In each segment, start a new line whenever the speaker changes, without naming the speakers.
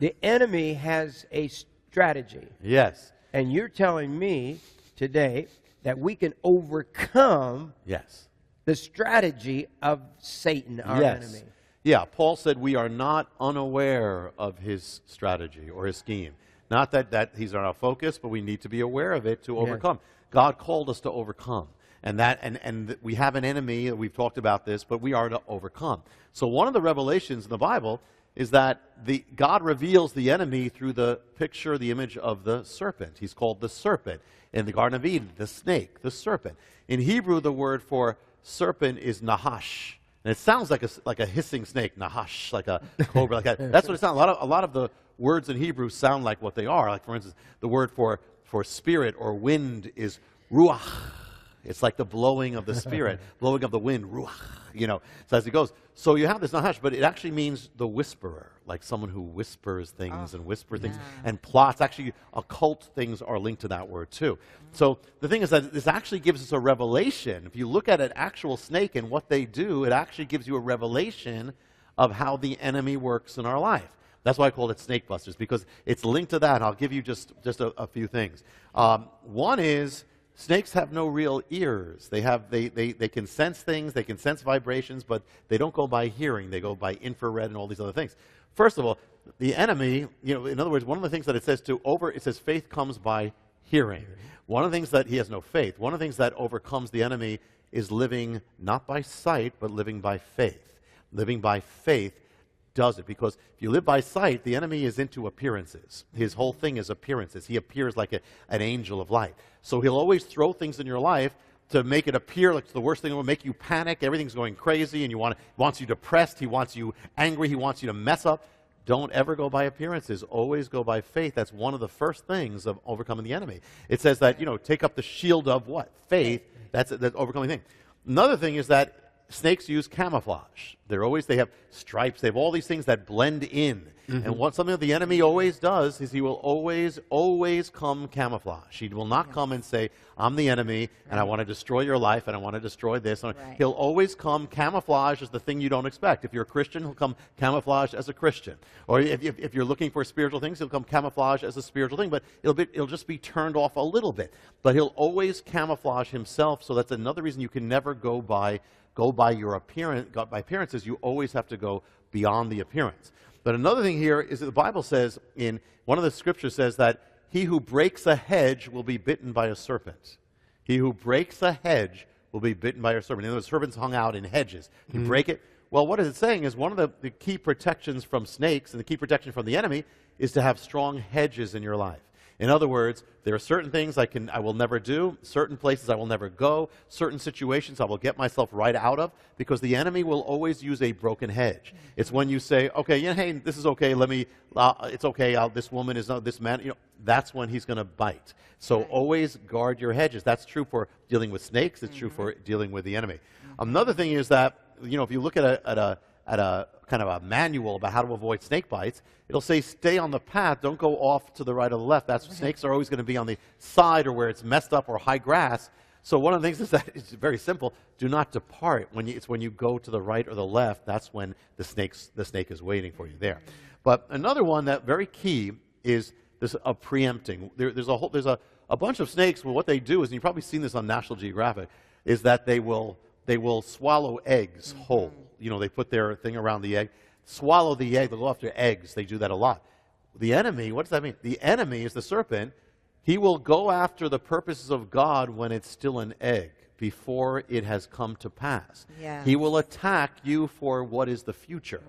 The enemy has a strategy.
Yes.
And you're telling me today that we can overcome
Yes.
the strategy of Satan, our enemy.
Yeah, Paul said we are not unaware of his strategy or his scheme. Not that he's not our focus, but we need to be aware of it to overcome. God called us to overcome. And we have an enemy, we've talked about this, but we are to overcome. So one of the revelations in the Bible is that God reveals the enemy through the picture, the image of the serpent. He's called the serpent. In the Garden of Eden, the snake, the serpent. In Hebrew, the word for serpent is nahash. And it sounds like a hissing snake, nahash, like a cobra, like that. That's what it sounds. A lot of the words in Hebrew sound like what they are. Like, for instance, the word for spirit or wind is ruach. It's like the blowing of the spirit, blowing of the wind, ruach, so as it goes. So you have this nahash, but it actually means the whisperer, like someone who whispers things and whispers things and plots. Actually, occult things are linked to that word too. So the thing is that this actually gives us a revelation. If you look at an actual snake and what they do, it actually gives you a revelation of how the enemy works in our life. That's why I called it Snake Busters, because it's linked to that. I'll give you just a few things. One is, snakes have no real ears. They can sense things, they can sense vibrations, but they don't go by hearing. They go by infrared and all these other things. First of all, the enemy, in other words, one of the things that it says it says faith comes by hearing. One of the things that he has no faith. One of the things that overcomes the enemy is living not by sight, but living by faith. Living by faith does it, because if you live by sight, the enemy is into appearances. His whole thing is appearances. He appears like an angel of light. So he'll always throw things in your life to make it appear like it's the worst thing. It will make you panic. Everything's going crazy, and he wants you depressed. He wants you angry. He wants you to mess up. Don't ever go by appearances. Always go by faith. That's one of the first things of overcoming the enemy. It says that, take up the shield of what? Faith. That's overcoming thing. Another thing is that snakes use camouflage. They have stripes. They have all these things that blend in. Mm-hmm. And something that the enemy always does is he will always come camouflage. He will not come and say, I'm the enemy, and I want to destroy your life, and I want to destroy this. Right. He'll always come camouflage as the thing you don't expect. If you're a Christian, he'll come camouflage as a Christian. Or if you're looking for spiritual things, he'll come camouflage as a spiritual thing. But it'll just be turned off a little bit. But he'll always camouflage himself, so that's another reason you can never go by your appearance. By appearances, you always have to go beyond the appearance. But another thing here is that the Bible says, in one of the scriptures says that he who breaks a hedge will be bitten by a serpent. He who breaks a hedge will be bitten by a serpent. And the serpents hung out in hedges. You break it. Well, what is it saying is one of the key protections from snakes and the key protection from the enemy is to have strong hedges in your life. In other words, there are certain things I will never do, certain places I will never go, certain situations I will get myself right out of, because the enemy will always use a broken hedge. It's when you say, okay, hey, this is okay, it's okay, this woman is not, this man, that's when he's going to bite. So always guard your hedges. That's true for dealing with snakes. It's true for dealing with the enemy. Another thing is that, if you look at a kind of a manual about how to avoid snake bites, it'll say stay on the path, don't go off to the right or the left. Snakes are always going to be on the side or where it's messed up or high grass. So one of the things is that it's very simple. Do not depart. It's when you go to the right or the left, that's when the snake is waiting for you there. But another one that very key is this preempting. There's a bunch of snakes. Well, what they do is, and you've probably seen this on National Geographic, is that they will swallow eggs whole. They put their thing around the egg, swallow the egg, they'll go after eggs. They do that a lot. The enemy, what does that mean? The enemy is the serpent. He will go after the purposes of God when it's still an egg, before it has come to pass. Yes. He will attack you for what is the future.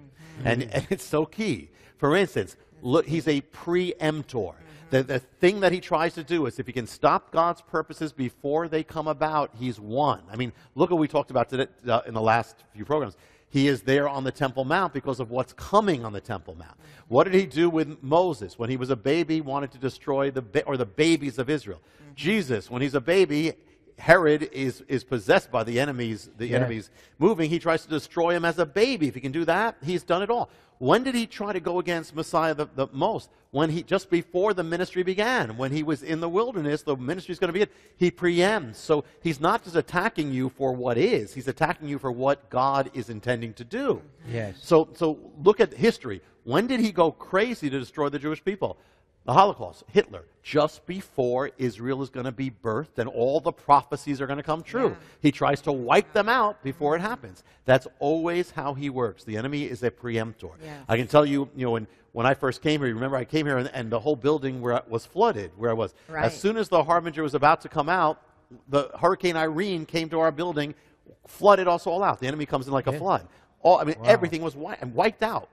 And it's so key. For instance, look, he's a preemptor. The thing that he tries to do is if he can stop God's purposes before they come about, he's won. I mean, look what we talked about today, in the last few programs. He is there on the Temple Mount because of what's coming on the Temple Mount. What did he do with Moses? When he was a baby, wanted to destroy the babies of Israel. Jesus, when he's a baby, Herod is possessed by the enemies moving. He tries to destroy him as a baby. If he can do that, he's done it all. When did he try to go against Messiah the most? Just before the ministry began. When he was in the wilderness, the ministry is going to begin. He preempts. So he's not just attacking you for what is. He's attacking you for what God is intending to do.
Yes.
So look at history. When did he go crazy to destroy the Jewish people? The Holocaust, Hitler, just before Israel is going to be birthed and all the prophecies are going to come true.
Yeah.
He tries to wipe them out before it happens. That's always how he works. The enemy is a preemptor.
Yes.
I can tell you, when I first came here, remember I came here and the whole building was flooded where I was.
Right.
As soon as the harbinger was about to come out, the Hurricane Irene came to our building, flooded us all out. The enemy comes in like a flood. Everything was wiped out,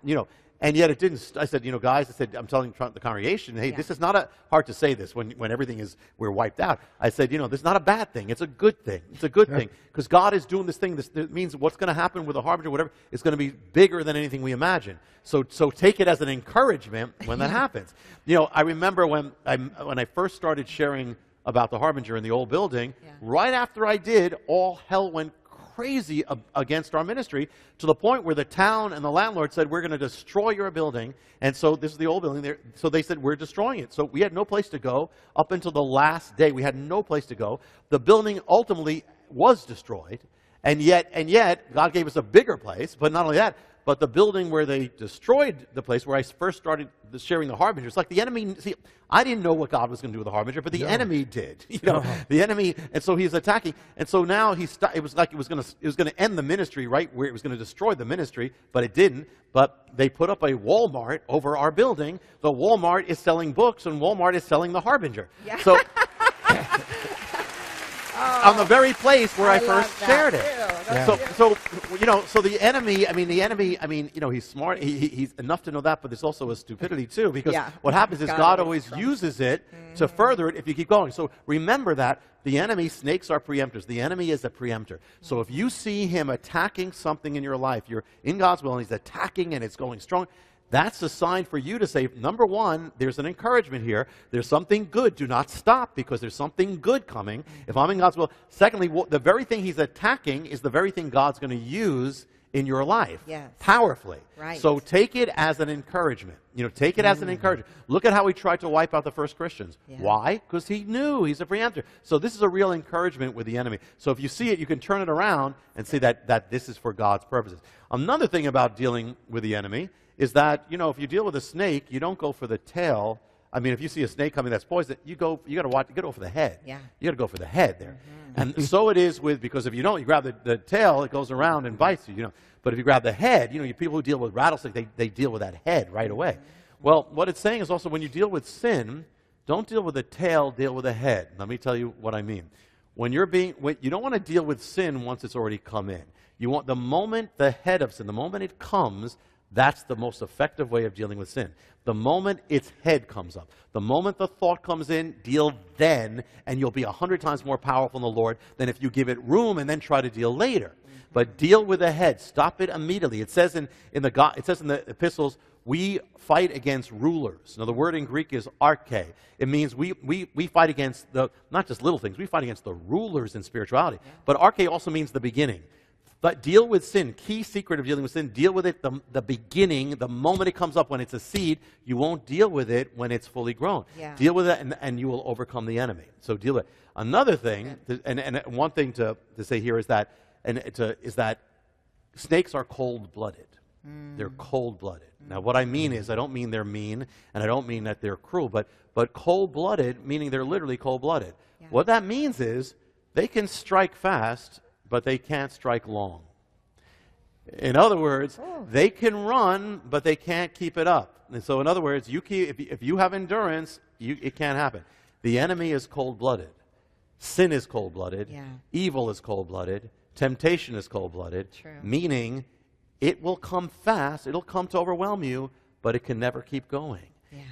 And yet it didn't. I said, guys, I'm telling the congregation, hey, this is not hard to say this when everything we're wiped out. I said, this is not a bad thing. It's a good thing. It's a good thing because God is doing this thing. This means what's going to happen with the harbinger, whatever, is going to be bigger than anything we imagine. So take it as an encouragement when that happens. I remember when I first started sharing about the harbinger in the old building, right after I did, all hell went crazy against our ministry to the point where the town and the landlord said, we're going to destroy your building. And so this is the old building. So they said, we're destroying it. So we had no place to go up until the last day. We had no place to go. The building ultimately was destroyed. And yet God gave us a bigger place. But not only that, but the building where they destroyed the place where I first started sharing the harbinger, it's like the enemy, see, I didn't know what God was going to do with the harbinger, but the enemy did. The enemy, and so he's attacking. And so now it was like it was going to end the ministry, right, where it was going to destroy the ministry, but it didn't. But they put up a Walmart over our building. The Walmart is selling books, and Walmart is selling the harbinger. Yeah. So on the very place where I first shared it. So the enemy, he's smart. He's enough to know that, but there's also a stupidity too, because what happens is God always uses it to further it if you keep going. So remember that the enemy, snakes are preemptors. The enemy is a preemptor. So if you see him attacking something in your life, you're in God's will and he's attacking and it's going strong, that's a sign for you to say, number one, there's an encouragement here. There's something good. Do not stop because there's something good coming if I'm in God's will. Secondly, the very thing he's attacking is the very thing God's going to use in your life powerfully.
Right.
So take it as an encouragement. Take it as an encouragement. Look at how he tried to wipe out the first Christians. Yeah. Why? Because he knew he's a preemptor. So this is a real encouragement with the enemy. So if you see it, you can turn it around and see that this is for God's purposes. Another thing about dealing with the enemy is that, if you deal with a snake, you don't go for the tail. I mean, if you see a snake coming that's poisonous, you got to go for the head. Yeah. You got to go for the head there. Mm-hmm. And so it is because if you don't, you grab the tail, it goes around and bites you, But if you grab the head, people who deal with rattlesnake, they deal with that head right away. Mm-hmm. Well, what it's saying is also when you deal with sin, don't deal with the tail, deal with the head. Let me tell you what I mean. You don't want to deal with sin once it's already come in. You want the moment the head of sin, the moment it comes, that's the most effective way of dealing with sin. The moment its head comes up, the moment the thought comes in, deal then, and you'll be 100 times more powerful in the Lord than if you give it room and then try to deal later. Mm-hmm. But deal with the head. Stop it immediately. It says in the epistles, we fight against rulers. Now, the word in Greek is arche. It means we fight against not just little things, we fight against the rulers in spirituality. Yeah. But arche also means the beginning. But deal with sin. Key secret of dealing with sin, deal with it the beginning, the moment it comes up when it's a seed. You won't deal with it when it's fully grown. Yeah. Deal with it and you will overcome the enemy. So deal with it. Another thing, and one thing to say here is that snakes are cold-blooded. They're cold-blooded. Now what I mean is, I don't mean they're mean, and I don't mean that they're cruel, but cold-blooded, meaning they're literally cold-blooded. Yeah. What that means is they can strike fast, but they can't strike long. In other words, they can run, but they can't keep it up. And so in other words, if you have endurance, it can't happen. The enemy is cold-blooded. Sin is cold-blooded. Yeah. Evil is cold-blooded. Temptation is cold-blooded. True. Meaning it will come fast. It'll come to overwhelm you, but it can never keep going. Yeah.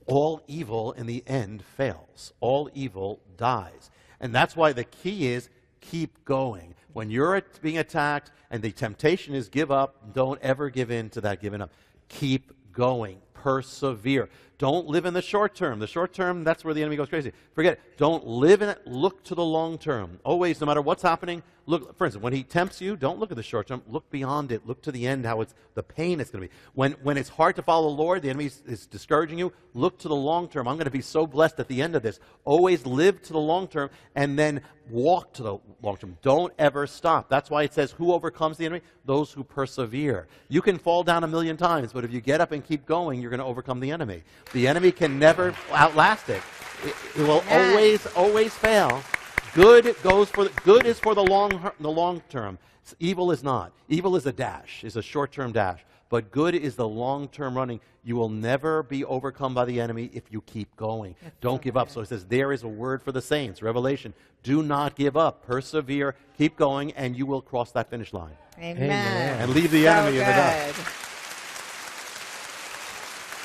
All evil in the end fails. All evil dies. And that's why the key is keep going. When you're being attacked and the temptation is give up, don't ever give in to that giving up. Keep going. persevere. Don't live in the short term. The short term, that's where the enemy goes crazy. Forget it. Don't live in it. Look to the long term. Always, no matter what's happening, look. For instance, when he tempts you, don't look at the short term. Look beyond it. Look to the end, how it's the pain it's going to be. When it's hard to follow the Lord, the enemy is discouraging you, look to the long term. I'm going to be so blessed at the end of this. Always live to the long term and then walk to the long term. Don't ever stop. That's why it says, who overcomes the enemy? Those who persevere. You can fall down 1,000,000 times, but if you get up and keep going, you're going to overcome the enemy. The enemy can never outlast it. It will always fail. Good is for the long term. Evil is not. Evil is a dash, is a short-term dash. But good is the long-term running. You will never be overcome by the enemy if you keep going. Don't give up. So it says there is a word for the saints. Revelation. Do not give up. Persevere. Keep going, and you will cross that finish line.
Amen.
And leave the enemy in the dust.